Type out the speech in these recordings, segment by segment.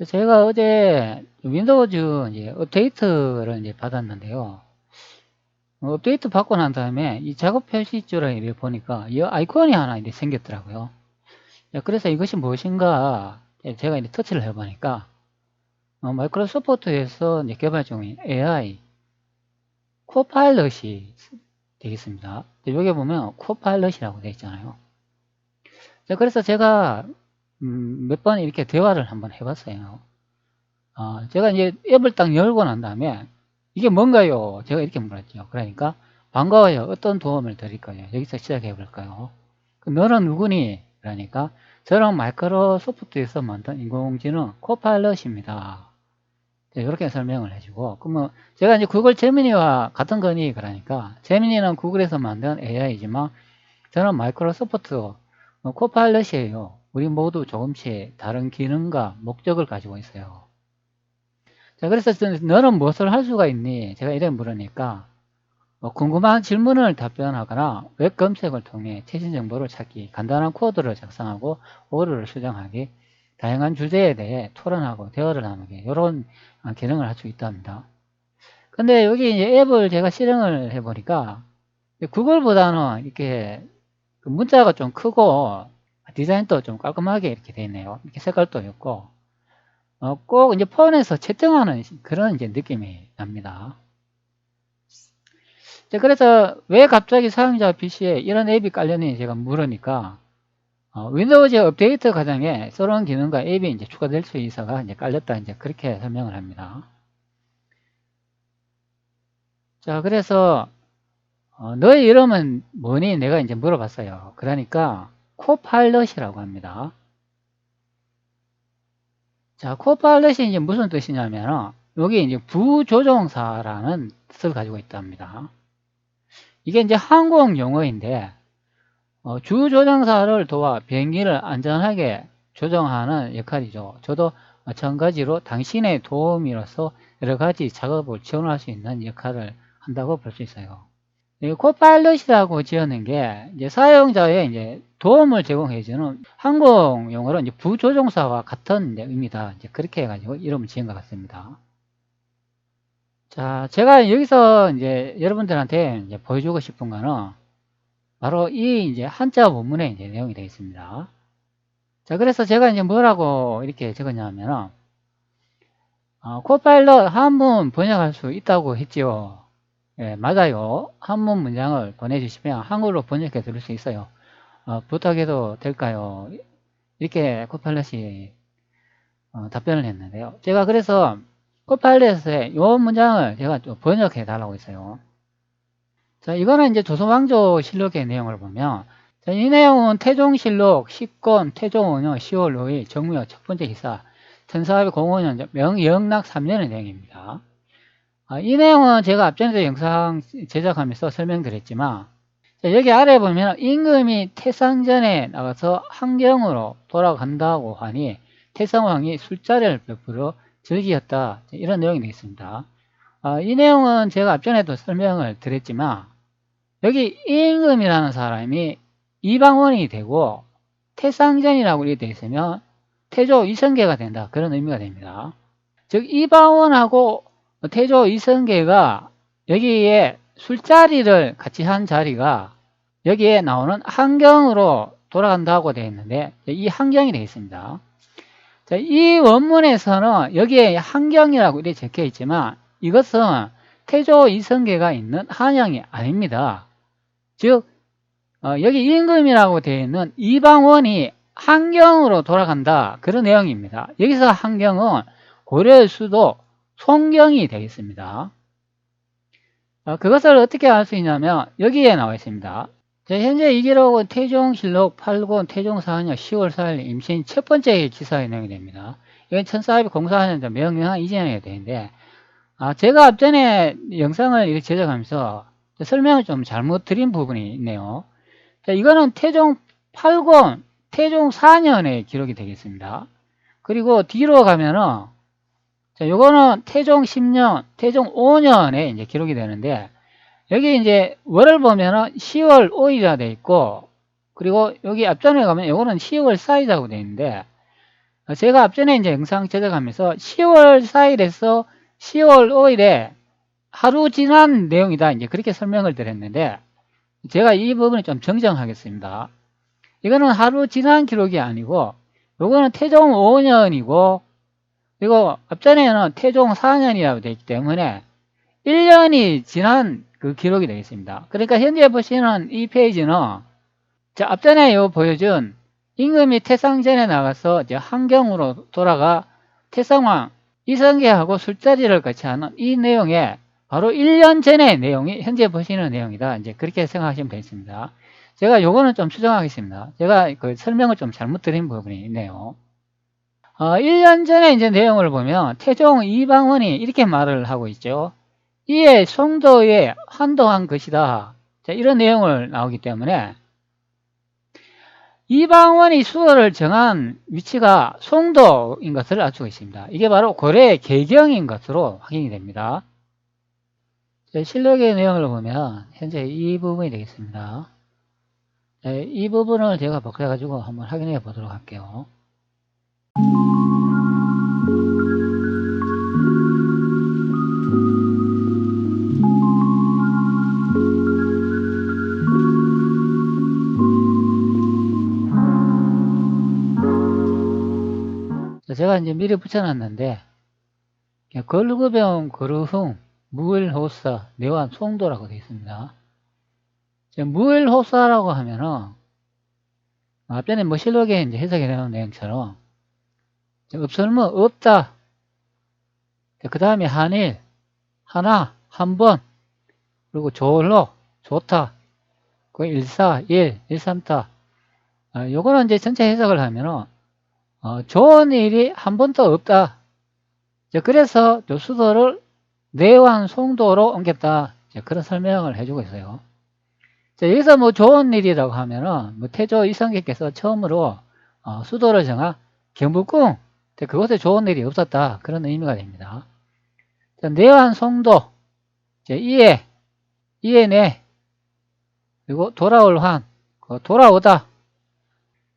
제가 어제 윈도우즈 이제 업데이트를 이제 받았는데요. 업데이트 받고 난 다음에 이 작업 표시줄을 이렇게 보니까 이 아이콘이 하나 이제 생겼더라고요. 그래서 이것이 무엇인가 제가 이제 터치를 해보니까 마이크로소프트에서 이제 개발 중인 AI 코파일럿이 되겠습니다. 여기 보면 코파일럿이라고 되어 있잖아요. 그래서 제가 몇 번 이렇게 대화를 한번 해봤어요. 제가 이제 앱을 딱 열고 난 다음에 이게 뭔가요? 제가 이렇게 물었죠. 그러니까 반가워요. 어떤 도움을 드릴까요? 여기서 시작해 볼까요? 너는 누구니? 그러니까 저는 마이크로소프트에서 만든 인공지능 코파일럿입니다. 이렇게 설명을 해주고, 그러면 제가 이제 구글 제미니와 같은 거니? 그러니까 제미니는 구글에서 만든 AI지만 저는 마이크로소프트 코파일럿이에요. 우리 모두 조금씩 다른 기능과 목적을 가지고 있어요. 자, 그래서 너는 무엇을 할 수가 있니? 제가 이래 물으니까 궁금한 질문을 답변하거나 웹 검색을 통해 최신 정보를 찾기, 간단한 코드를 작성하고 오류를 수정하기, 다양한 주제에 대해 토론하고 대화를 나누기, 이런 기능을 할 수 있답니다. 근데 여기 이제 앱을 제가 실행을 해보니까 구글보다는 이렇게 문자가 좀 크고 디자인도 좀 깔끔하게 이렇게 되어 있네요. 이렇게 색깔도 있고 꼭 이제 폰에서 채팅하는 그런 이제 느낌이 납니다. 그래서 왜 갑자기 사용자 PC에 이런 앱이 깔렸는지 제가 물으니까 윈도우즈 업데이트 과정에 새로운 기능과 앱이 이제 추가될 수 있어가 이제 깔렸다 이제 그렇게 설명을 합니다. 자, 그래서 너의 이름은 뭐니? 내가 이제 물어봤어요. 그러니까 코파일럿이라고 합니다. 자, 코파일럿이 이제 무슨 뜻이냐면 여기 이제 부조종사라는 뜻을 가지고 있답니다. 이게 이제 항공 용어인데 주조종사를 도와 비행기를 안전하게 조정하는 역할이죠. 저도 마찬가지로 당신의 도우미로서 여러 가지 작업을 지원할 수 있는 역할을 한다고 볼 수 있어요. 코파일럿이라고 지었는 게 이제 사용자의 이제 도움을 제공해주는 항공 용어로 이제 부조종사와 같은 이제 의미다. 이제 그렇게 해가지고 이름을 지은 것 같습니다. 자, 제가 여기서 이제 여러분들한테 이제 보여주고 싶은 거는 바로 이 이제 한자 원문에 이제 내용이 되어 있습니다. 자, 그래서 제가 이제 뭐라고 이렇게 적었냐면, 코파일럿 한문 번역할 수 있다고 했지요. 예, 맞아요. 한문 문장을 보내주시면 한글로 번역해 드릴 수 있어요. 부탁해도 될까요? 이렇게 코파일럿이 답변을 했는데요. 제가 그래서 코파일럿에 이 문장을 제가 좀 번역해 달라고 했어요. 자, 이거는 이제 조선왕조 실록의 내용을 보면, 자, 이 내용은 태종실록 10권 태종 5년 10월 5일 정묘 첫 번째 기사 1405년 명영락 3년의 내용입니다. 이 내용은 제가 앞전에도 영상 제작하면서 설명드렸지만, 자, 여기 아래 보면 임금이 태상전에 나가서 한경으로 돌아간다고 하니 태상왕이 술자리를 베풀어 즐기었다. 이런 내용이 되겠습니다. 이 내용은 제가 앞전에도 설명을 드렸지만 여기 임금이라는 사람이 이방원이 되고 태상전이라고 이렇게 되어 있으면 태조 이성계가 된다. 그런 의미가 됩니다. 즉 이방원하고 태조 이성계가 여기에 술자리를 같이 한 자리가 여기에 나오는 한경으로 돌아간다고 되어 있는데 이 한경이 되어 있습니다. 자, 이 원문에서는 여기에 한경이라고 이렇게 적혀 있지만 이것은 태조 이성계가 있는 한양이 아닙니다. 즉 여기 임금이라고 되어 있는 이방원이 한경으로 돌아간다. 그런 내용입니다. 여기서 한경은 고려의 수도 송경이 되겠습니다. 그것을 어떻게 알 수 있냐면 여기에 나와 있습니다. 현재 이기록은 태종실록 8권 태종 4년 10월 4일 임신 첫 번째 기사의 내용이 됩니다. 이건 1404년 명령한 이전에 되는데 제가 앞전에 영상을 이렇게 제작하면서 설명을 좀 잘못 드린 부분이 있네요. 자, 이거는 태종 8권 태종 4년의 기록이 되겠습니다. 그리고 뒤로 가면은 자, 요거는 태종 10년 태종 5년에 이제 기록이 되는데 여기 이제 월을 보면은 10월 5일이라 돼 있고 그리고 여기 앞전에 가면 요거는 10월 4일이라고 돼 있는데 제가 앞전에 이제 영상 제작하면서 10월 4일에서 10월 5일에 하루 지난 내용이다. 이제 그렇게 설명을 드렸는데, 제가 이 부분을 좀 정정하겠습니다. 이거는 하루 지난 기록이 아니고, 요거는 태종 5년이고, 그리고 앞전에는 태종 4년이라고 되어 있기 때문에 1년이 지난 그 기록이 되겠습니다. 그러니까 현재 보시는 이 페이지는 자, 앞전에 요 보여준 임금이 태상 전에 나가서 이제 한경으로 돌아가 태상왕 이성계하고 술자리를 같이 하는 이 내용에 바로 1년 전의 내용이 현재 보시는 내용이다. 이제 그렇게 생각하시면 되겠습니다. 제가 요거는 좀 수정하겠습니다. 제가 그 설명을 좀 잘못 드린 부분이 있네요. 1년 전에 이제 내용을 보면 태종 이방원이 이렇게 말을 하고 있죠. 이에 송도에 한동한 것이다. 자, 이런 내용을 나오기 때문에 이방원이 수도를 정한 위치가 송도인 것을 알 수가 있습니다. 이게 바로 고려의 개경인 것으로 확인이 됩니다. 실록의 내용을 보면 현재 이 부분이 되겠습니다. 이 부분을 제가 복사해가지고 한번 확인해 보도록 할게요. 제가 이제 미리 붙여놨는데 걸구병, 거루흥, 무일호사, 내완, 송도라고 되어 있습니다. 무일호사라고 하면은 앞전에 뭐 실록에 이제 해석이 되는 내용처럼 없으면 없다. 그 다음에 한일, 하나, 한번, 그리고 졸로, 좋다. 그 일사, 일, 일삼타. 요거는 이제 전체 해석을 하면은 좋은 일이 한 번도 없다. 그래서 수도를 내완 송도로 옮겼다. 그런 설명을 해주고 있어요. 여기서 뭐 좋은 일이라고 하면은 뭐 태조 이성계께서 처음으로 수도를 정한 경북궁 그곳에 좋은 일이 없었다. 그런 의미가 됩니다. 내완 송도 이해내 그리고 돌아올 환 돌아오다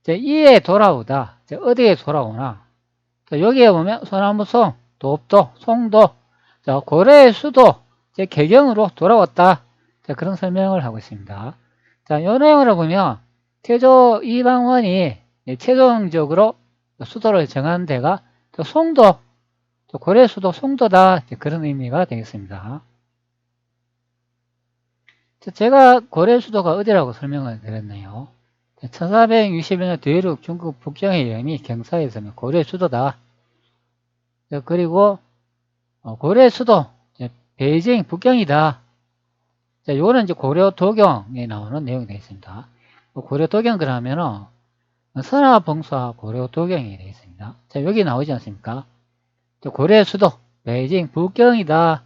이에 돌아오다 어디에 돌아오나 여기에 보면 소나무송 돕도 송도 고려의 수도 개경으로 돌아왔다. 그런 설명을 하고 있습니다. 자, 이 내용으로 보면 태조 이방원이 최종적으로 수도를 정한 데가 송도, 고려 수도 송도다. 그런 의미가 되겠습니다. 제가 고려 수도가 어디라고 설명을 드렸네요. 1460년 대륙 중국 북경의 영이 경사에서 고려 수도다. 그리고 고려 수도 베이징 북경이다. 자, 요거는 이제 고려 도경에 나오는 내용이 되겠습니다. 고려 도경 그러면은 선화봉사 고려 도경이 되겠습니다. 자, 여기 나오지 않습니까? 고려 수도 베이징 북경이다.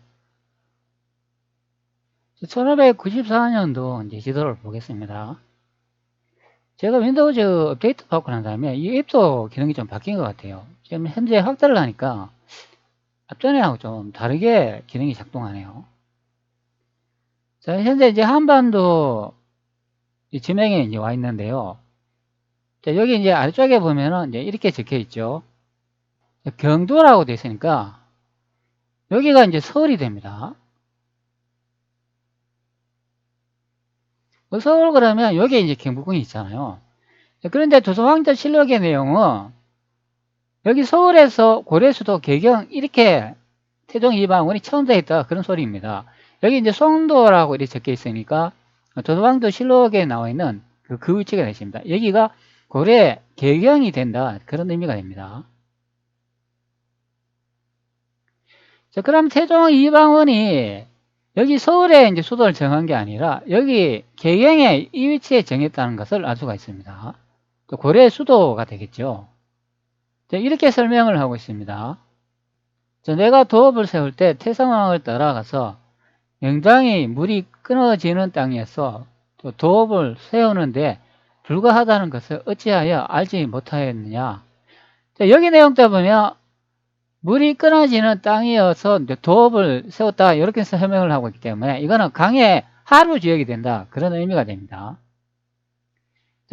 1594년도 이제 지도를 보겠습니다. 제가 윈도우즈 업데이트 받고 난 다음에 이 앱도 기능이 좀 바뀐 것 같아요. 지금 현재 확대를 하니까 앞전에하고 좀 다르게 기능이 작동하네요. 자, 현재 이제 한반도 지명에 이제 와 있는데요. 자, 여기 이제 아래쪽에 보면은 이제 이렇게 적혀 있죠. 경도라고 되어 있으니까 여기가 이제 서울이 됩니다. 서울 그러면 여기에 이제 경북궁이 있잖아요. 그런데 조선왕조실록의 내용은 여기 서울에서 고려수도 개경 이렇게 태종 이방원이 천도했다 그런 소리입니다. 여기 이제 송도라고 이렇게 적혀 있으니까 조선왕조실록에 나와 있는 그 위치가 되십니다. 여기가 고려 개경이 된다 그런 의미가 됩니다. 자, 그럼 태종 이방원이 여기 서울에 이제 수도를 정한 게 아니라 여기 개경에 이 위치에 정했다는 것을 알 수가 있습니다. 또 고려의 수도가 되겠죠. 자, 이렇게 설명을 하고 있습니다. 자, 내가 도읍을 세울 때 태상왕을 따라가서 명당이 물이 끊어지는 땅에서 또 도읍을 세우는데 불가하다는 것을 어찌하여 알지 못하였느냐. 자, 여기 내용도 보면 물이 끊어지는 땅이어서 도읍을 세웠다 이렇게 설명을 하고 있기 때문에 이거는 강의 하류 지역이 된다 그런 의미가 됩니다.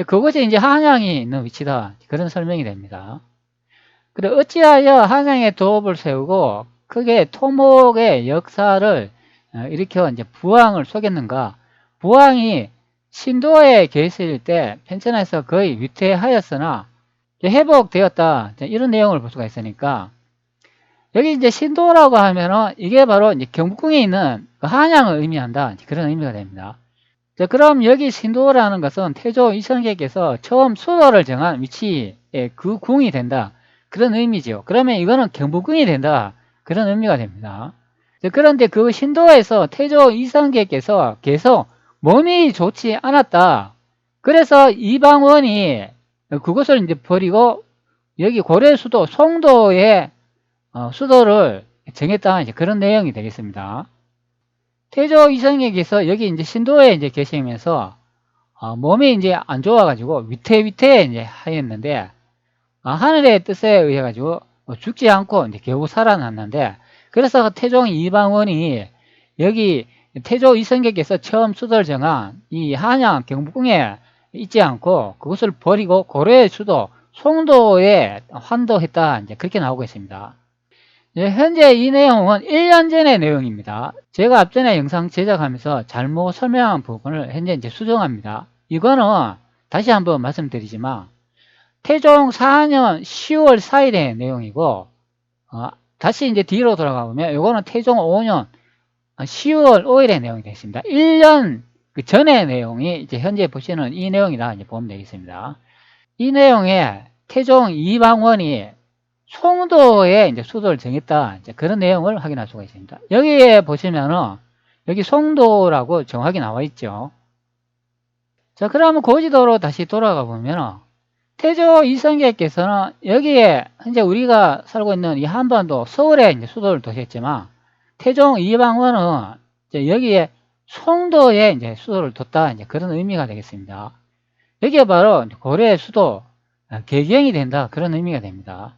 그것이 이제 한양이 있는 위치다 그런 설명이 됩니다. 그래 어찌하여 한양에 도읍을 세우고 크게 토목의 역사를 일으켜 이제 부왕을 속였는가? 부왕이 신도에 계실 때 편천에서 거의 위태하였으나 회복되었다. 이런 내용을 볼 수가 있으니까 여기 이제 신도라고 하면은 이게 바로 이제 경복궁에 있는 그 한양을 의미한다. 그런 의미가 됩니다. 자, 그럼 여기 신도라는 것은 태조 이성계께서 처음 수도를 정한 위치에 그 궁이 된다. 그런 의미죠. 그러면 이거는 경복궁이 된다. 그런 의미가 됩니다. 자, 그런데 그 신도에서 태조 이성계께서 계속 몸이 좋지 않았다. 그래서 이방원이 그것을 이제 버리고 여기 고려 수도 송도에 수도를 정했다. 이제 그런 내용이 되겠습니다. 태조 이성에게서 여기 이제 신도에 이제 계시면서 몸이 이제 안 좋아가지고 위태위태 이제 하였는데 하늘의 뜻에 의해 가지고 죽지 않고 이제 겨우 살아났는데 그래서 태종 이방원이 여기 태조 이성계께서 처음 수도를 정한 이 한양 경복궁에 있지 않고 그것을 버리고 고려의 수도 송도에 환도했다. 이제 그렇게 나오고 있습니다. 현재 이 내용은 1년 전의 내용입니다. 제가 앞전에 영상 제작하면서 잘못 설명한 부분을 현재 이제 수정합니다. 이거는 다시 한번 말씀드리지만 태종 4년 10월 4일의 내용이고 다시 이제 뒤로 돌아가 보면 이거는 태종 5년 10월 5일의 내용이 되겠습니다. 1년 그 전의 내용이 이제 현재 보시는 이 내용이라 이제 보면 되겠습니다. 이 내용에 태종 이방원이 송도에 이제 수도를 정했다. 이제 그런 내용을 확인할 수가 있습니다. 여기에 보시면은 여기 송도라고 정확히 나와 있죠. 자, 그러면 고지도로 다시 돌아가 보면은 태조 이성계께서는 여기에 현재 우리가 살고 있는 이 한반도 서울에 이제 수도를 두셨지만 태종 이방원은 이제 여기에 송도에 이제 수도를 뒀다. 이제 그런 의미가 되겠습니다. 여기에 바로 고려의 수도 개경이 된다. 그런 의미가 됩니다.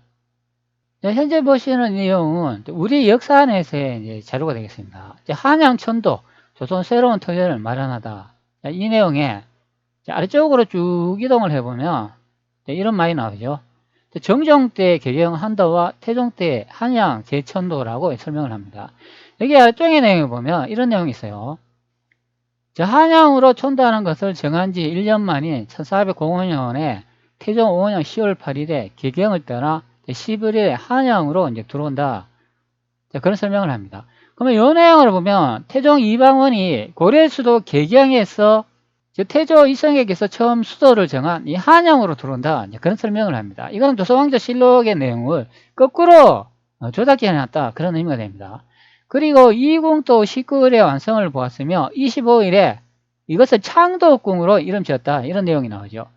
현재 보시는 내용은 우리 역사안에서의 이제 자료가 되겠습니다. 한양천도 조선 새로운 터전을 마련하다. 이 내용에 아래쪽으로 쭉 이동을 해보면 이런 말이 나오죠. 정종 때 개경한도와 태종 때 한양 제천도라고 설명을 합니다. 여기 아래쪽의 내용을 보면 이런 내용이 있어요. 한양으로 천도하는 것을 정한 지 1년 만인 1405년에 태종 5년 10월 8일에 개경을 떠나 11일에 한양으로 이제 들어온다. 그런 설명을 합니다. 그러면 이 내용을 보면 태종 이방원이 고려 수도 개경에서 태조 이성에게서 처음 수도를 정한 이 한양으로 들어온다. 그런 설명을 합니다. 이거는 조선왕조실록의 내용을 거꾸로 조작해 놨다. 그런 의미가 됩니다. 그리고 이궁도 19일에 완성을 보았으며 25일에 이것을 창덕궁으로 이름 지었다. 이런 내용이 나오죠.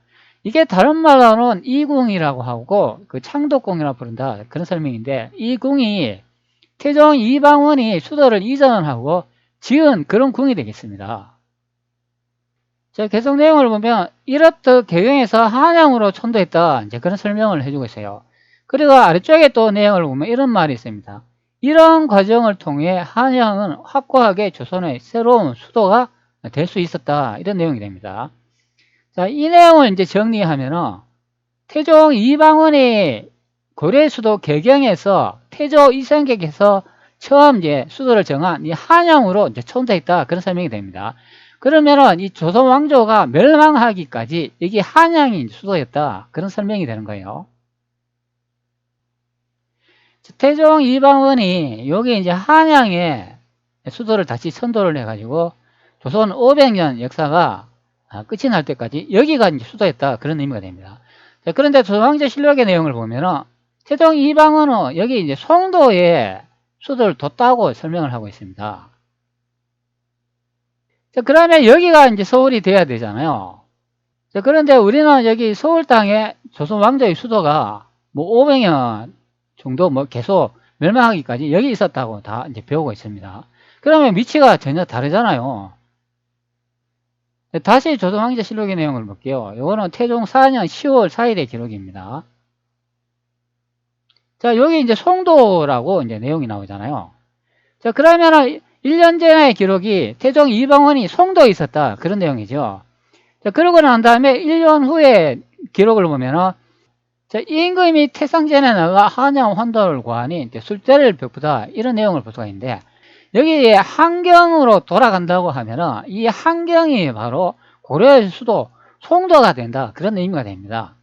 이게 다른 말로는 이궁이라고 하고 그 창덕궁이라고 부른다. 그런 설명인데 이 궁이 태종 이방원이 수도를 이전하고 지은 그런 궁이 되겠습니다. 자, 계속 내용을 보면 이렇듯 개경에서 한양으로 천도했다. 이제 그런 설명을 해주고 있어요. 그리고 아래쪽에 또 내용을 보면 이런 말이 있습니다. 이런 과정을 통해 한양은 확고하게 조선의 새로운 수도가 될 수 있었다. 이런 내용이 됩니다. 자, 이 내용을 이제 정리하면은 태종 이방원이 고려 수도 개경에서 태조 이성계께서 처음 이제 수도를 정한 이 한양으로 이제 천도했다. 그런 설명이 됩니다. 그러면은 이 조선 왕조가 멸망하기까지 이게 한양이 수도였다. 그런 설명이 되는 거예요. 태종 이방원이 여기 이제 한양에 수도를 다시 천도를 해가지고 조선 500년 역사가 끝이 날 때까지 여기가 이제 수도였다. 그런 의미가 됩니다. 자, 그런데 조선왕조실록의 내용을 보면은 태종 이방원은 여기 이제 송도에 수도를 뒀다고 설명을 하고 있습니다. 자, 그러면 여기가 이제 서울이 돼야 되잖아요. 자, 그런데 우리는 여기 서울 땅에 조선 왕조의 수도가 뭐 500년 정도 뭐 계속 멸망하기까지 여기 있었다고 다 이제 배우고 있습니다. 그러면 위치가 전혀 다르잖아요. 다시 조선 왕조 실록의 내용을 볼게요. 이거는 태종 4년 10월 4일의 기록입니다. 자, 여기 이제 송도라고 이제 내용이 나오잖아요. 자, 그러면은 1년 전의 기록이 태종 이방원이 송도에 있었다. 그런 내용이죠. 자, 그러고 난 다음에 1년 후에 기록을 보면은 자, 이 임금이 태상전에 나가 한양 환도를 구하니 술자리를 베푸다 이런 내용을 볼 수가 있는데 여기 한경으로 돌아간다고 하면은 이 한경이 바로 고려의 수도 송도가 된다 그런 의미가 됩니다.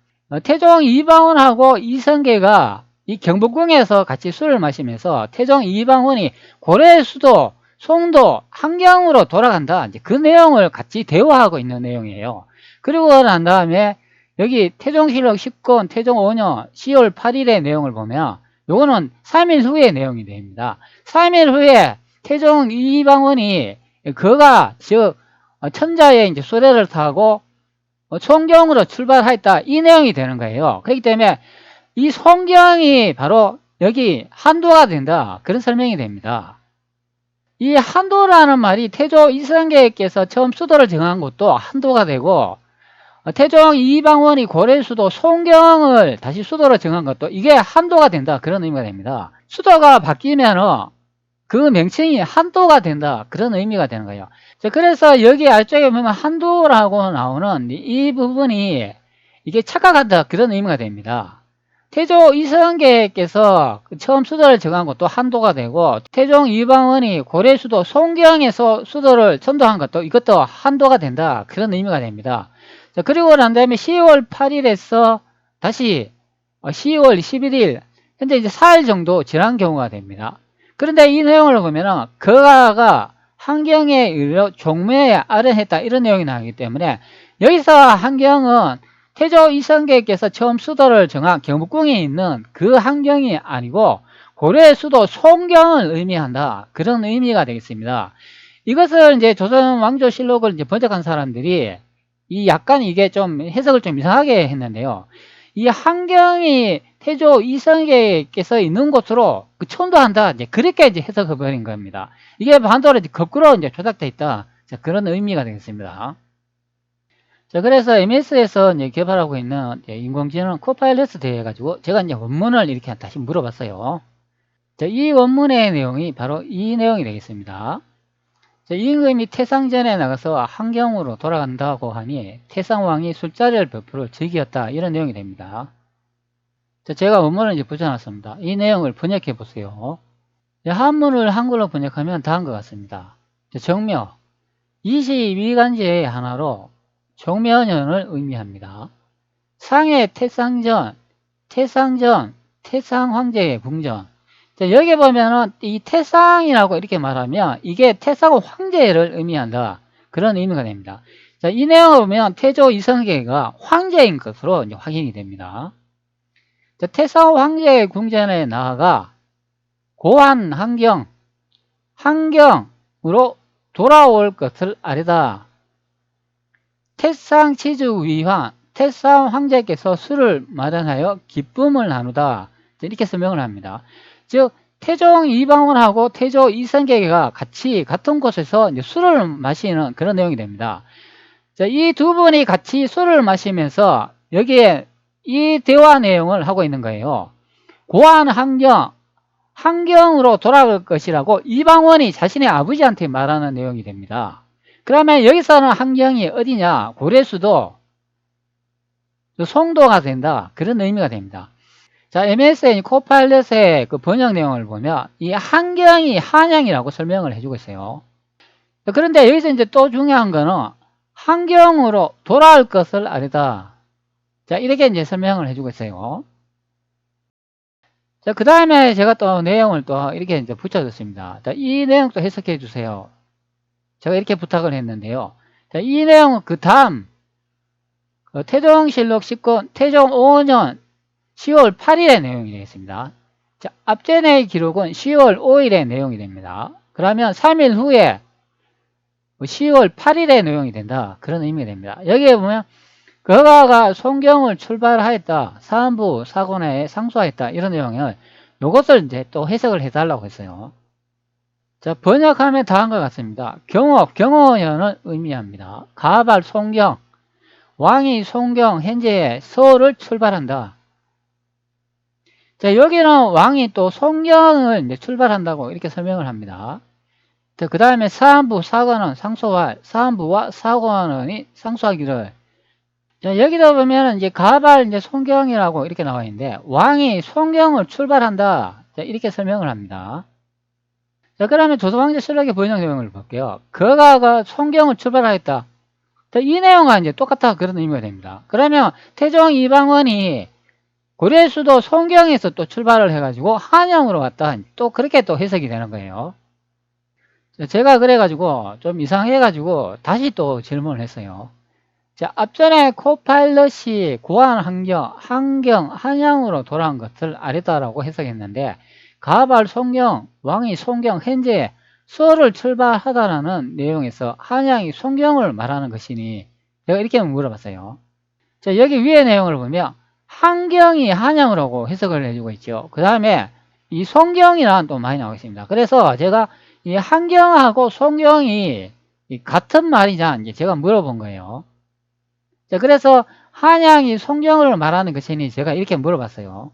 태종 이방원하고 이성계가 이 경복궁에서 같이 술을 마시면서 태종 이방원이 고려의 수도 송도 한경으로 돌아간다 이제 그 내용을 같이 대화하고 있는 내용이에요. 그리고 난 다음에 여기 태종실록 10권 태종 5년 10월 8일의 내용을 보면 요거는 3일 후의 내용이 됩니다. 3일 후에 태종 이방원이 그가 즉 천자의 이제 수레를 타고 송경으로 출발했다 이 내용이 되는 거예요. 그렇기 때문에 이 송경이 바로 여기 한도가 된다 그런 설명이 됩니다. 이 한도라는 말이 태종 이성계께서 처음 수도를 정한 것도 한도가 되고 태종 이방원이 고려의 수도 송경을 다시 수도로 정한 것도 이게 한도가 된다 그런 의미가 됩니다. 수도가 바뀌면은 그 명칭이 한도가 된다 그런 의미가 되는 거예요. 그래서 여기 아래쪽에 보면 한도라고 나오는 이 부분이 이게 착각한다 그런 의미가 됩니다. 태종 이성계께서 처음 수도를 정한 것도 한도가 되고 태종 이방원이 고려 수도 송경에서 수도를 선도한 것도 이것도 한도가 된다 그런 의미가 됩니다. 자, 그리고 난 다음에 10월 8일에서 다시 10월 11일 현재 이제 4일 정도 지난 경우가 됩니다. 그런데 이 내용을 보면은 거가가 한경에 이르러 종묘에 아련했다 이런 내용이 나오기 때문에 여기서 한경은 태종 이성계께서 처음 수도를 정한 경복궁에 있는 그 한경이 아니고 고려의 수도 송경을 의미한다 그런 의미가 되겠습니다. 이것을 이제 조선 왕조실록을 이제 번역한 사람들이 이 약간 이게 좀 해석을 좀 이상하게 했는데요. 이 한경이 태조 이성계께서 있는 곳으로 천도한다 이제 그렇게 이제 해석해 버린 겁니다. 이게 반대로 이제 거꾸로 이제 조작돼 있다. 자, 그런 의미가 되겠습니다. 자, 그래서 MS에서 이제 개발하고 있는 인공지능 코파일럿에 대해 가지고 제가 이제 원문을 이렇게 다시 물어봤어요. 자, 이 원문의 내용이 바로 이 내용이 되겠습니다. 자, 임금이 태상전에 나가서 한경으로 돌아간다고 하니 태상왕이 술자리를 베풀어 즐겼다 이런 내용이 됩니다. 자, 제가 원문을 이제 붙여놨습니다. 이 내용을 번역해 보세요. 한문을 한글로 번역하면 다음과 같습니다. 정묘 22간제의 하나로 종묘년을 의미합니다. 상해 태상전, 태상황제의 궁전. 자, 여기 보면은 이 태상이라고 이렇게 말하면 이게 태상 황제를 의미한다. 그런 의미가 됩니다. 자, 이 내용을 보면 태조 이성계가 황제인 것으로 이제 확인이 됩니다. 자, 태상 황제의 궁전에 나아가 고한 한경으로 돌아올 것을 아뢰다. 태상 치주 위환, 태상 황제께서 술을 마련하여 기쁨을 나누다. 이렇게 설명을 합니다. 즉 태종 이방원하고 태조 이성계가 같이 같은 곳에서 이제 술을 마시는 그런 내용이 됩니다. 이 두 분이 같이 술을 마시면서 여기에 이 대화 내용을 하고 있는 거예요. 고한 한경으로 돌아갈 것이라고 이방원이 자신의 아버지한테 말하는 내용이 됩니다. 그러면 여기서는 한경이 어디냐? 고려수도 송도가 된다. 그런 의미가 됩니다. 자, MSN 코파일럿의 그 번역 내용을 보면 이 한경이 한양이라고 설명을 해주고 있어요. 그런데 여기서 이제 또 중요한 거는 한경으로 돌아올 것을 아뢰다. 자, 이렇게 이제 설명을 해주고 있어요. 자, 그 다음에 제가 또 내용을 또 이렇게 이제 붙여줬습니다. 자, 이 내용도 해석해 주세요. 제가 이렇게 부탁을 했는데요. 자, 이 내용은 그 다음 태종실록 10권 태종 5년 10월 8일의 내용이 되겠습니다. 자, 앞전의 기록은 10월 5일의 내용이 됩니다. 그러면 3일 후에 10월 8일의 내용이 된다. 그런 의미가 됩니다. 여기에 보면 거가가 송경을 출발하였다. 사안부 사고나에 상소하였다. 이런 내용을 요것을 이제 또 해석을 해달라고 했어요. 자, 번역하면 다음과 같습니다. 경호연을 의미합니다. 가발 송경, 왕이 송경 현재에 서울을 출발한다. 자, 여기는 왕이 또 송경을 이제 출발한다고 이렇게 설명을 합니다. 그 다음에 사안부 사관은 상소할, 사안부와 사관원이 상소하기를. 자, 여기다 보면 이제 가발 이제 송경이라고 이렇게 나와 있는데, 왕이 송경을 출발한다. 자, 이렇게 설명을 합니다. 자, 그러면 조선왕조실록의 번역 내용을 볼게요. 거가가 송경을 출발하였다. 자, 이 내용과 이제 똑같아. 그런 의미가 됩니다. 그러면 태종 이방원이 고려의 수도 송경에서 또 출발을 해가지고 한양으로 갔다. 또 그렇게 또 해석이 되는 거예요. 제가 그래가지고 좀 이상해가지고 다시 또 질문을 했어요. 자, 앞전에 코파일럿이 고안 한양으로 돌아온 것을 알았다라고 해석했는데, 가발 송경, 왕이 송경, 현재 서울을 출발하다라는 내용에서 한양이 송경을 말하는 것이니, 제가 이렇게 물어봤어요. 자, 여기 위의 내용을 보면 한경이 한양으로고 해석을 해주고 있죠. 그 다음에 이 송경이란 또 많이 나오고 있습니다. 그래서 제가 이 한경하고 송경이 같은 말이냐 이제 제가 물어본 거예요. 자, 그래서 한양이 송경을 말하는 것이니 제가 이렇게 물어봤어요.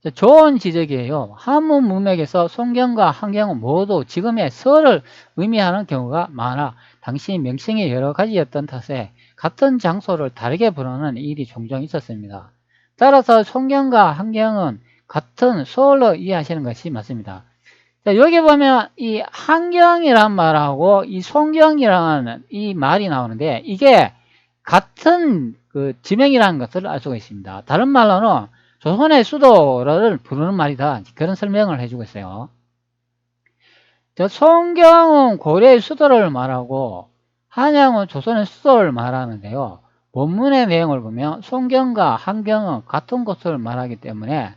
자, 좋은 지적이에요. 한문 문맥에서 송경과 한경은 모두 지금의 설을 의미하는 경우가 많아 당시 명칭이 여러 가지였던 탓에 같은 장소를 다르게 부르는 일이 종종 있었습니다. 따라서 송경과 한경은 같은 서울로 이해하시는 것이 맞습니다. 자, 여기 보면 이 한경이란 말하고 이 송경이라는 이 말이 나오는데, 이게 같은 그 지명이라는 것을 알 수가 있습니다. 다른 말로는 조선의 수도를 부르는 말이다. 그런 설명을 해주고 있어요. 저 송경은 고려의 수도를 말하고 한양은 조선의 수도를 말하는데요. 본문의 내용을 보면 송경과 한경은 같은 곳을 말하기 때문에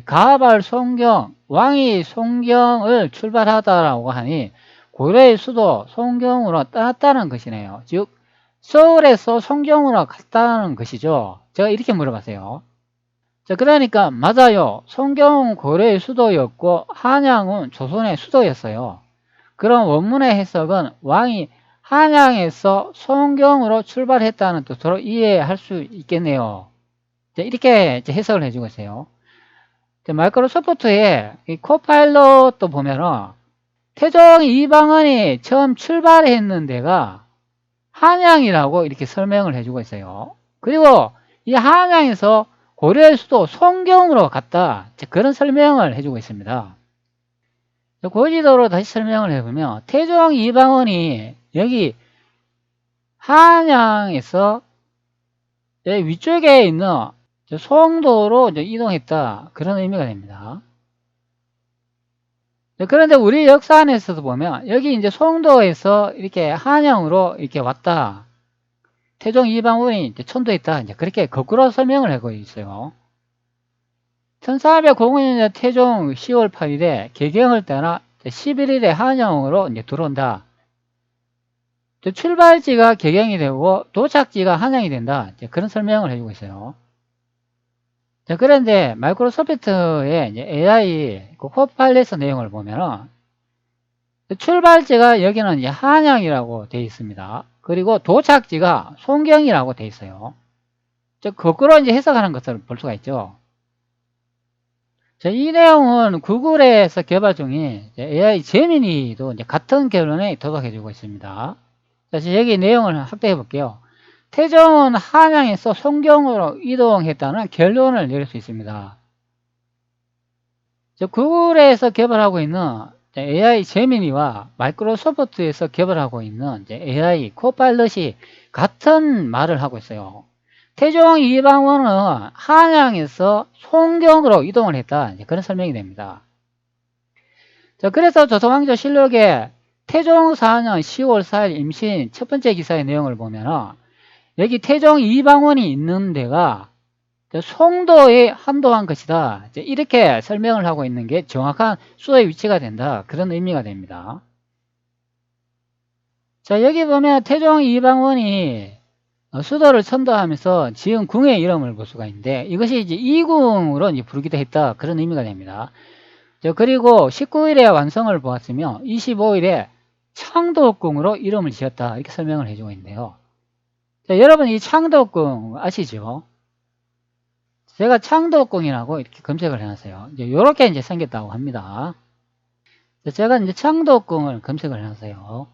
가발 송경, 왕이 송경을 출발하다라고 하니 고려의 수도 송경으로 떠났다는 것이네요. 즉 서울에서 송경으로 갔다는 것이죠. 제가 이렇게 물어봤어요. 자, 그러니까 맞아요. 송경은 고려의 수도였고 한양은 조선의 수도였어요. 그럼 원문의 해석은 왕이 한양에서 송경으로 출발했다는 뜻으로 이해할 수 있겠네요. 자, 이렇게 해석을 해주고 있어요. 마이크로소프트의 이 코파일럿도 보면은 태종 이방원이 처음 출발했는 데가 한양이라고 이렇게 설명을 해주고 있어요. 그리고 이 한양에서 고려의 수도 송경으로 갔다. 그런 설명을 해주고 있습니다. 고지도로 다시 설명을 해보면 태종 이방원이 여기 한양에서 위쪽에 있는 송도로 이동했다. 그런 의미가 됩니다. 그런데 우리 역사 안에서도 보면 여기 이제 송도에서 이렇게 한양으로 이렇게 왔다. 태종 이방원이 이제 천도했다. 이제 그렇게 거꾸로 설명을 하고 있어요. 1405년 태종 10월 8일에 개경을 떠나 11일에 한양으로 이제 들어온다. 출발지가 개경이 되고 도착지가 한양이 된다. 이제 그런 설명을 해주고 있어요. 자, 그런데 마이크로소프트의 이제 AI 그 코파일럿 내용을 보면은 출발지가 여기는 이제 한양이라고 되어 있습니다. 그리고 도착지가 송경이라고 되어 있어요. 즉 거꾸로 이제 해석하는 것을 볼 수가 있죠. 자, 이 내용은 구글에서 개발 중인 AI 제미니도 이제 같은 결론에 도달해주고 있습니다. 자, 여기 내용을 확대해 볼게요. 태종은 한양에서 송경으로 이동했다는 결론을 내릴 수 있습니다. 구글에서 개발하고 있는 AI 제미니와 마이크로소프트에서 개발하고 있는 AI 코파일럿이 같은 말을 하고 있어요. 태종 이방원은 한양에서 송경으로 이동을 했다. 그런 설명이 됩니다. 자, 그래서 조선왕조실록에 태종 4년 10월 4일 임신 첫 번째 기사의 내용을 보면 여기 태종 이방원이 있는 데가 송도의 한도한 것이다. 이렇게 설명을 하고 있는 게 정확한 수도의 위치가 된다. 그런 의미가 됩니다. 자, 여기 보면 태종 이방원이 수도를 선도하면서 지은 궁의 이름을 볼 수가 있는데 이것이 이제 이궁으로 이제 부르기도 했다. 그런 의미가 됩니다. 그리고 19일에 완성을 보았으며 25일에 창덕궁으로 이름을 지었다. 이렇게 설명을 해주고 있는데요. 자, 여러분 이 창덕궁 아시죠? 제가 창덕궁이라고 이렇게 검색을 해놨어요. 이렇게 이제 생겼다고 합니다. 자, 제가 이제 창덕궁을 검색을 해놨어요.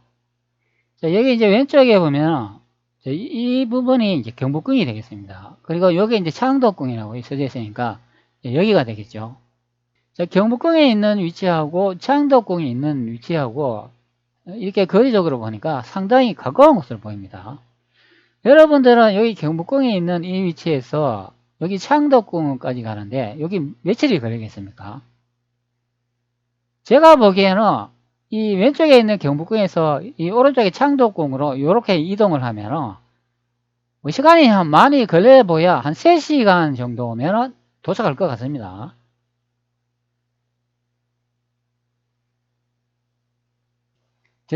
자, 여기 이제 왼쪽에 보면 이 부분이 이제 경복궁이 되겠습니다. 그리고 여기 이제 창덕궁이라고 써져 있으니까 여기가 되겠죠. 자, 경복궁에 있는 위치하고 창덕궁이 있는 위치하고 이렇게 거리적으로 보니까 상당히 가까운 것으로 보입니다. 여러분들은 여기 경복궁에 있는 이 위치에서 여기 창덕궁까지 가는데 여기 며칠이 걸리겠습니까? 제가 보기에는 이 왼쪽에 있는 경복궁에서 이 오른쪽에 창덕궁으로 이렇게 이동을 하면은 뭐 시간이 많이 걸려 보야 한 3시간 정도면 도착할 것 같습니다.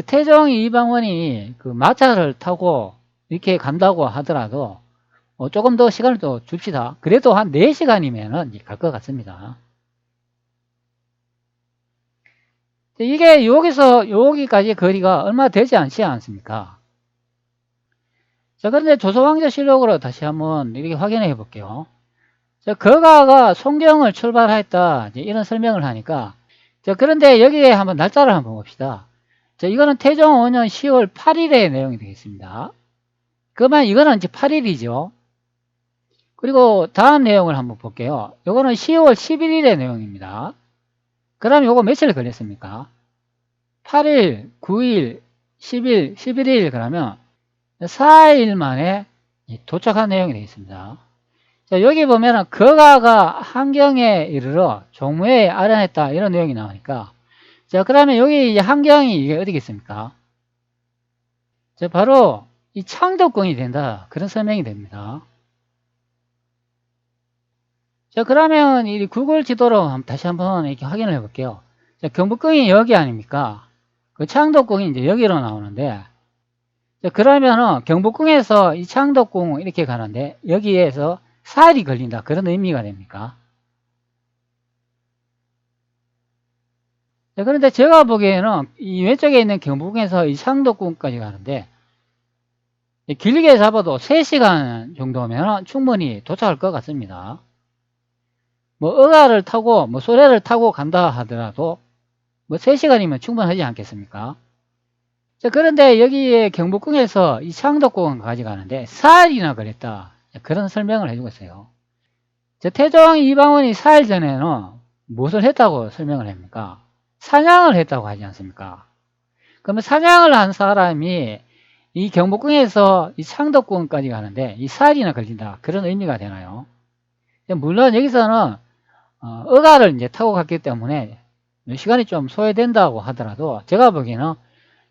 태종 이방원이 그 마차를 타고 이렇게 간다고 하더라도 조금 더 시간을 또 줍시다. 그래도 한 4시간이면 갈 것 같습니다. 이게 여기서 여기까지 거리가 얼마 되지 않지 않습니까? 자, 그런데 조선왕조실록으로 다시 한번 이렇게 확인해 볼게요. 자, 거가가 송경을 출발했다. 이런 설명을 하니까. 자, 그런데 여기에 한번 날짜를 한번 봅시다. 자, 이거는 태종 5년 10월 8일의 내용이 되겠습니다. 그러면 이거는 이제 8일이죠. 그리고 다음 내용을 한번 볼게요. 요거는 10월 11일의 내용입니다. 그럼 요거 며칠 걸렸습니까? 8일, 9일, 10일, 11일 그러면 4일 만에 도착한 내용이 되겠습니다. 자, 여기 보면은 거가가 함경에 이르러 종무에 아련했다 이런 내용이 나오니까 자, 그러면 여기 이제 함경이 이게 어디겠습니까? 자, 바로 이 창덕궁이 된다 그런 설명이 됩니다. 자, 그러면 이 구글 지도로 다시 한번 이렇게 확인을 해 볼게요. 자, 경복궁이 여기 아닙니까? 그 창덕궁이 이제 여기로 나오는데 자, 그러면은 경복궁에서 이 창덕궁 이렇게 가는데 여기에서 4일이 걸린다 그런 의미가 됩니까? 자, 그런데 제가 보기에는 이 왼쪽에 있는 경복궁에서 이 창덕궁까지 가는데 길게 잡아도 3시간 정도면 충분히 도착할 것 같습니다. 뭐 의가를 타고 뭐 소래를 타고 간다 하더라도 뭐 3시간이면 충분하지 않겠습니까? 자, 그런데 여기에 경복궁에서 이 창덕궁까지 가는데 4일이나 걸렸다. 그런 설명을 해주고 있어요. 자, 태종 이방원이 4일 전에는 무엇을 했다고 설명을 합니까? 사냥을 했다고 하지 않습니까? 그러면 사냥을 한 사람이 이 경복궁에서 이 창덕궁까지 가는데 이 4일이나 걸린다. 그런 의미가 되나요? 물론 여기서는 의가를 이제 타고 갔기 때문에 시간이 좀 소요된다고 하더라도 제가 보기에는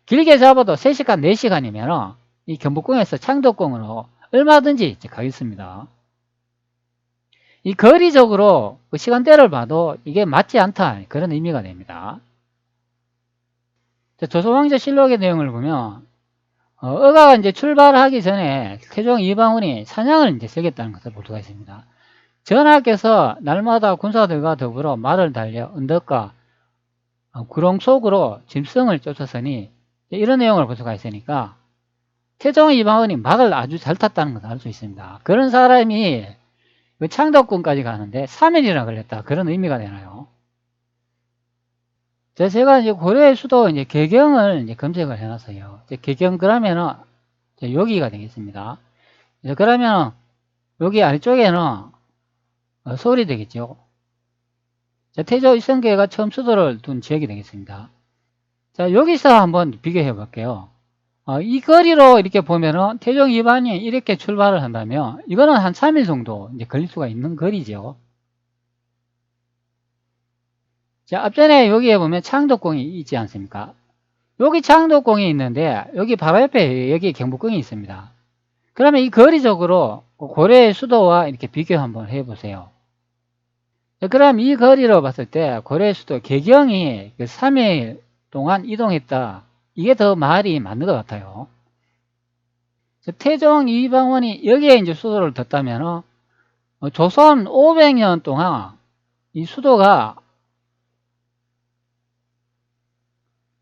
길게 잡아도 3시간, 4시간이면 이 경복궁에서 창덕궁으로 얼마든지 가겠습니다. 이 거리적으로 그 시간대를 봐도 이게 맞지 않다. 그런 의미가 됩니다. 조선왕조실록의 내용을 보면 의가가 이제 출발하기 전에 태종 이방원이 사냥을 이제 쓰겠다는 것을 볼 수가 있습니다. 전하께서 날마다 군사들과 더불어 말을 달려 언덕과 구렁 속으로 짐승을 쫓았으니 이런 내용을 볼 수가 있으니까 태종 이방원이 말을 아주 잘 탔다는 것을 알 수 있습니다. 그런 사람이 창덕궁까지 가는데 3일이나 걸렸다. 그런 의미가 되나요? 제가 이제 고려의 수도 이제 개경을 이제 검색을 해놨어요. 개경 그러면은 여기가 되겠습니다. 그러면 여기 아래쪽에는 서울이 되겠죠. 태조 이성계가 처음 수도를 둔 지역이 되겠습니다. 자, 여기서 한번 비교해 볼게요. 이 거리로 이렇게 보면은 태종 이방이 이렇게 출발을 한다면 이거는 한 3일 정도 이제 걸릴 수가 있는 거리죠. 자, 앞전에 여기에 보면 창덕궁이 있지 않습니까? 여기 창덕궁이 있는데 여기 바로 옆에 여기 경복궁이 있습니다. 그러면 이 거리적으로 고려의 수도와 이렇게 비교 한번 해보세요. 그럼 이 거리로 봤을 때 고려의 수도 개경이 3일 동안 이동했다. 이게 더 말이 맞는 것 같아요. 태종 이방원이 여기에 이제 수도를 뒀다면 조선 500년 동안 이 수도가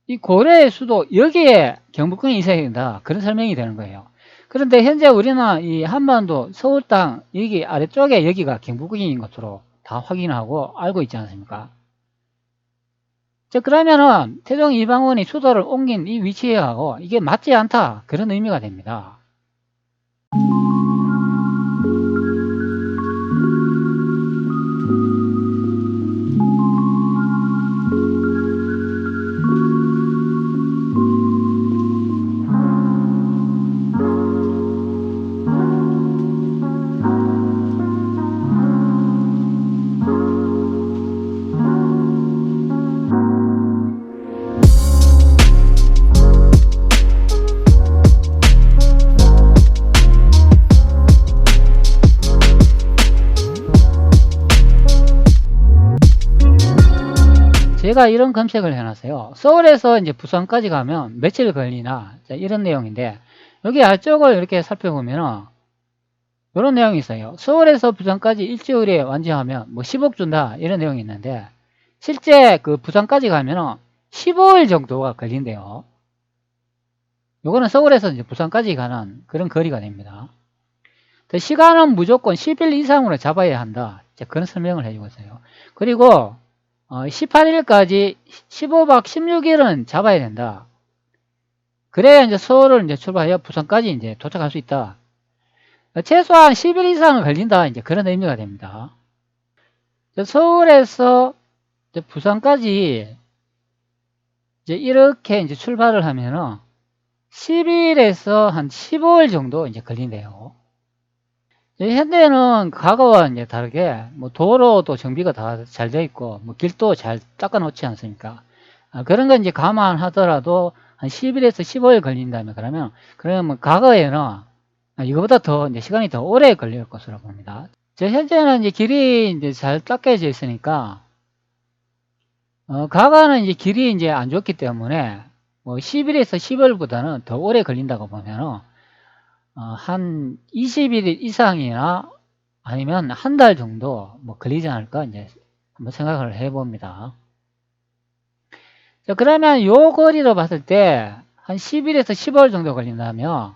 이 고려의 수도 여기에 경복궁이 있어야 된다. 그런 설명이 되는 거예요. 그런데 현재 우리는 이 한반도 서울 땅 여기 아래쪽에 여기가 경복궁인 것으로 다 확인하고 알고 있지 않습니까? 자, 그러면은 태종 이방원이 수도를 옮긴 이 위치하고 이게 맞지 않다. 그런 의미가 됩니다. 제가 이런 검색을 해놨어요. 서울에서 이제 부산까지 가면 며칠 걸리나, 이런 내용인데, 여기 아래쪽을 이렇게 살펴보면은, 이런 내용이 있어요. 서울에서 부산까지 일주일에 완주하면 뭐 10억 준다, 이런 내용이 있는데, 실제 그 부산까지 가면은 15일 정도가 걸린대요. 요거는 서울에서 이제 부산까지 가는 그런 거리가 됩니다. 시간은 무조건 10일 이상으로 잡아야 한다. 그런 설명을 해주고 있어요. 그리고 18일까지 15박 16일은 잡아야 된다. 그래야 이제 서울을 이제 출발해서 부산까지 이제 도착할 수 있다. 최소한 10일 이상은 걸린다. 이제 그런 의미가 됩니다. 서울에서 이제 부산까지 이제 이렇게 이제 출발을 하면은 10일에서 한 15일 정도 이제 걸린대요. 현대는 과거와 이제 다르게 뭐 도로도 정비가 다 잘 되어 있고 뭐 길도 잘 닦아 놓지 않습니까? 그런 거 이제 감안하더라도 한 10일에서 15일 걸린다면 그러면 과거에는 이거보다 더 이제 시간이 더 오래 걸릴 것으로 봅니다. 현재는 이제 길이 이제 잘 닦여져 있으니까 과거는 이제 길이 이제 안 좋기 때문에 뭐 10일에서 15일보다는 더 오래 걸린다고 보면은 한 20일 이상이나 아니면 한 달 정도 뭐 걸리지 않을까 이제 한번 생각을 해봅니다. 자, 그러면 요 거리로 봤을 때 한 10일에서 15일 정도 걸린다면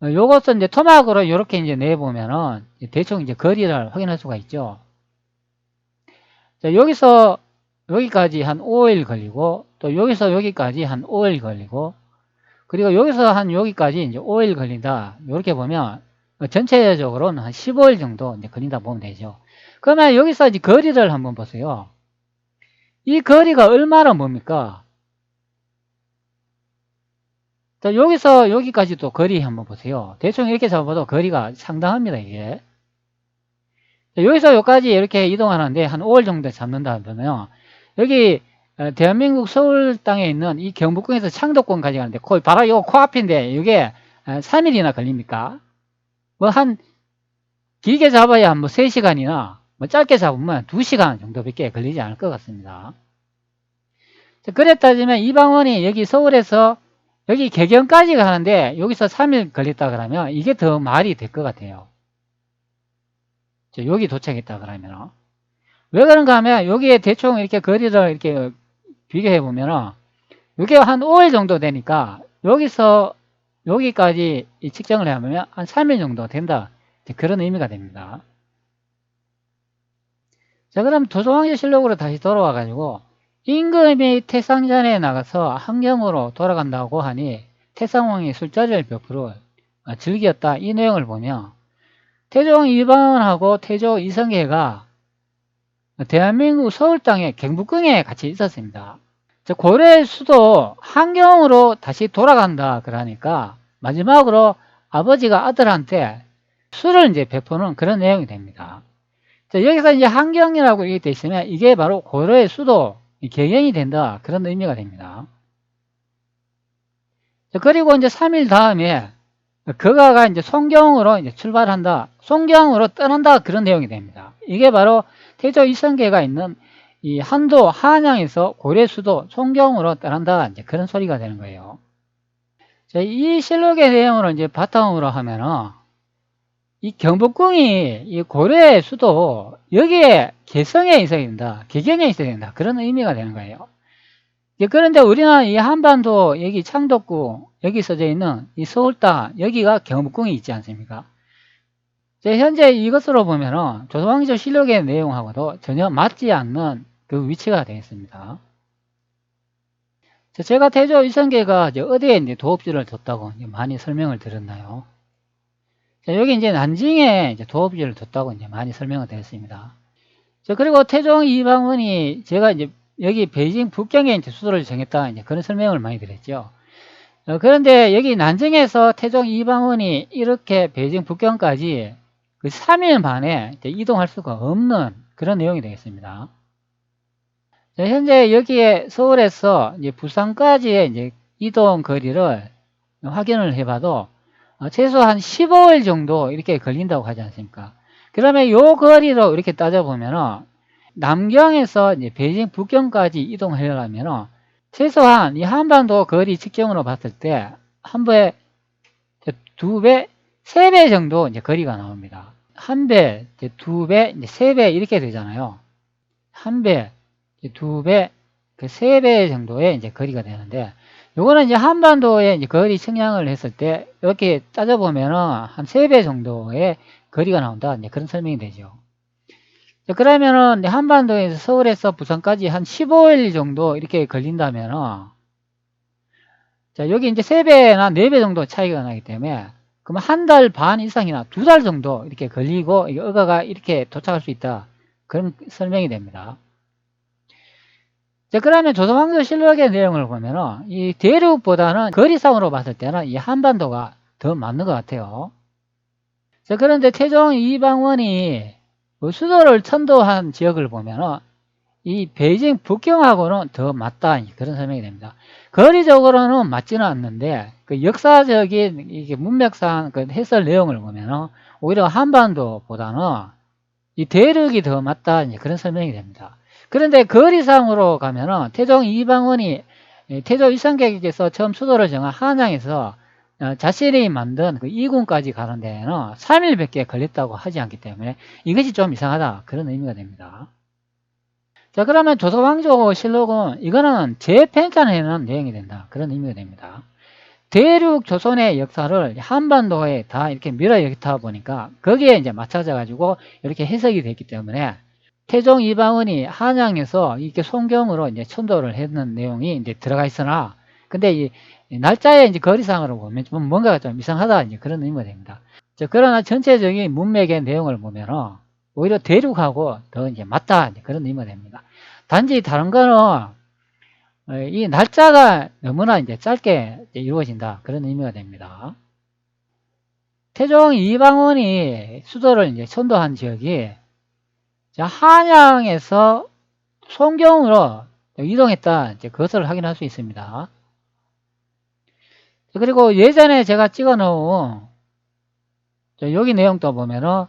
요것은 이제 토막으로 이렇게 이제 내보면은 대충 이제 거리를 확인할 수가 있죠. 자, 여기서 여기까지 한 5일 걸리고 또 여기서 여기까지 한 5일 걸리고 그리고 여기서 한 여기까지 이제 5일 걸린다. 이렇게 보면 전체적으로는 한 15일 정도 이제 걸린다 보면 되죠. 그러면 여기서 이제 거리를 한번 보세요. 이 거리가 얼마나 뭡니까? 자, 여기서 여기까지도 거리 한번 보세요. 대충 이렇게 잡아도 거리가 상당합니다, 이게. 자, 여기서 여기까지 이렇게 이동하는데 한 5일 정도 잡는다 그러면 여기 대한민국 서울 땅에 있는 이 경북권에서 창덕권까지 가는데 거의 바로 요 코앞인데 이게 3일이나 걸립니까? 뭐 길게 잡아야 한 뭐 3시간이나 뭐 짧게 잡으면 2시간 정도밖에 걸리지 않을 것 같습니다. 그래 따지면 이 방언이 여기 서울에서 여기 개경까지 가는데 여기서 3일 걸렸다 그러면 이게 더 말이 될 것 같아요. 여기 도착했다 그러면 왜 그런가 하면 여기에 대충 이렇게 거리를 이렇게 비교해 보면은 이게 한 5일 정도 되니까 여기서 여기까지 측정을 해보면 한 3일 정도 된다. 그런 의미가 됩니다. 자, 그럼 조선왕조실록으로 다시 돌아와 가지고 임금이 태상 전에 나가서 한경으로 돌아간다고 하니 태상왕이 술자리를 베풀어 즐겼다. 이 내용을 보면 태종 이방원하고 태조 이성계가 대한민국 서울 땅에 경북궁에 같이 있었습니다. 고려의 수도 한경으로 다시 돌아간다 그러니까 마지막으로 아버지가 아들한테 술을 이제 베푸는 그런 내용이 됩니다. 자, 여기서 이제 한경이라고 얘기되어 있으면 이게 바로 고려의 수도 개경이 된다 그런 의미가 됩니다. 자, 그리고 이제 3일 다음에 거가가 이제 송경으로 이제 출발한다, 송경으로 떠난다 그런 내용이 됩니다. 이게 바로 태조 이성계가 있는 이 한도 한양에서 고려 수도 송경으로 떠난다 이제 그런 소리가 되는 거예요. 자, 이 실록의 내용을 이제 바탕으로 하면은 이 경복궁이 이 고려의 수도 여기에 개성에 있어야 된다, 개경에 있어야 된다 그런 의미가 되는 거예요. 그런데 우리는 이 한반도 여기 창덕궁 여기 써져 있는 이 서울 땅 여기가 경복궁이 있지 않습니까? 현재 이것으로 보면은 조선왕조 실록의 내용하고도 전혀 맞지 않는 그 위치가 되겠습니다. 제가 태조 이성계가 어디에 이제 도읍지를 뒀다고 많이 설명을 드렸나요? 자, 여기 이제 난징에 이제 도읍지를 뒀다고 이제 많이 설명을 드렸습니다. 자, 그리고 태종 이방원이 제가 이제 여기 베이징 북경에 이제 수도를 정했다 이제 그런 설명을 많이 드렸죠. 그런데 여기 난징에서 태종 이방원이 이렇게 베이징 북경까지 그 3일 만에 이제 이동할 수가 없는 그런 내용이 되겠습니다. 자, 현재 여기에 서울에서 이제 부산까지의 이제 이동 거리를 확인을 해봐도 최소한 15일 정도 이렇게 걸린다고 하지 않습니까? 그러면 요 거리로 이렇게 따져보면은 남경에서 이제 베이징 북경까지 이동하려면은 최소한 이 한반도 거리 측정으로 봤을 때 한 배, 두 배, 세 배 정도 이제 거리가 나옵니다. 한 배, 두 배, 이제 세 배 이렇게 되잖아요. 한 배, 두 배, 그 세 배 정도의 이제 거리가 되는데, 요거는 이제 한반도의 이제 거리 측량을 했을 때 이렇게 따져보면은 한 세 배 정도의 거리가 나온다. 이제 그런 설명이 되죠. 자, 그러면은 한반도에서 서울에서 부산까지 한 15일 정도 이렇게 걸린다면은, 자, 여기 이제 3배나 4배 정도 차이가 나기 때문에, 그러면 한 달 반 이상이나 2달 정도 이렇게 걸리고, 의가가 이렇게 도착할 수 있다. 그런 설명이 됩니다. 자, 그러면 조선왕조실록의 내용을 보면은, 이 대륙보다는 거리상으로 봤을 때는 이 한반도가 더 맞는 것 같아요. 자, 그런데 태종 이방원이 수도를 천도한 지역을 보면은, 이 베이징 북경하고는 더 맞다. 그런 설명이 됩니다. 거리적으로는 맞지는 않는데, 그 역사적인 이게 문맥상 그 해설 내용을 보면은, 오히려 한반도보다는 이 대륙이 더 맞다. 그런 설명이 됩니다. 그런데 거리상으로 가면은, 태종 이방원이, 태종 이성계께서 처음 수도를 정한 한양에서 자신이 만든 그 이군까지 가는 데에는 3일밖에 걸렸다고 하지 않기 때문에 이것이 좀 이상하다. 그런 의미가 됩니다. 자, 그러면 조선왕조실록은 이거는 재편찬해놓은 내용이 된다. 그런 의미가 됩니다. 대륙 조선의 역사를 한반도에 다 이렇게 밀어넣다 보니까 거기에 이제 맞춰져 가지고 이렇게 해석이 됐기 때문에 태종 이방원이 한양에서 이렇게 송경으로 이제 천도를 했는 내용이 이제 들어가 있으나 근데 이 날짜의 이제 거리상으로 보면 좀 뭔가가 좀 이상하다. 이제 그런 의미가 됩니다. 자, 그러나 전체적인 문맥의 내용을 보면은 오히려 대륙하고 더 이제 맞다. 이제 그런 의미가 됩니다. 단지 다른 거는 이 날짜가 너무나 이제 짧게 이루어진다. 그런 의미가 됩니다. 태종 이방원이 수도를 이제 천도한 지역이 한양에서 송경으로 이동했다. 이제 그것을 확인할 수 있습니다. 그리고 예전에 제가 찍어 놓은 여기 내용도 보면은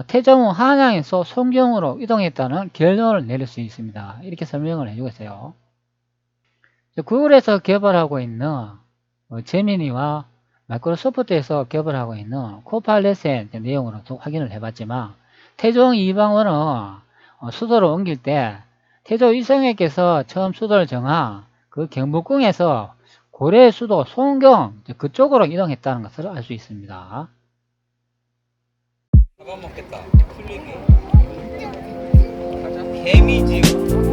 태종 한양에서 송경으로 이동했다는 결론을 내릴 수 있습니다. 이렇게 설명을 해주고 있어요. 구글에서 개발하고 있는 제미니와 마이크로소프트에서 개발하고 있는 코팔렛의 내용으로 확인을 해봤지만 태종 이방원은 수도를 옮길 때 태종 이성애께서 처음 수도를 정한 그 경복궁에서 고려 수도 송경 그쪽으로 이동했다는 것을 알 수 있습니다. 잡아먹겠다. 풀리기. 가자. 개미지옥.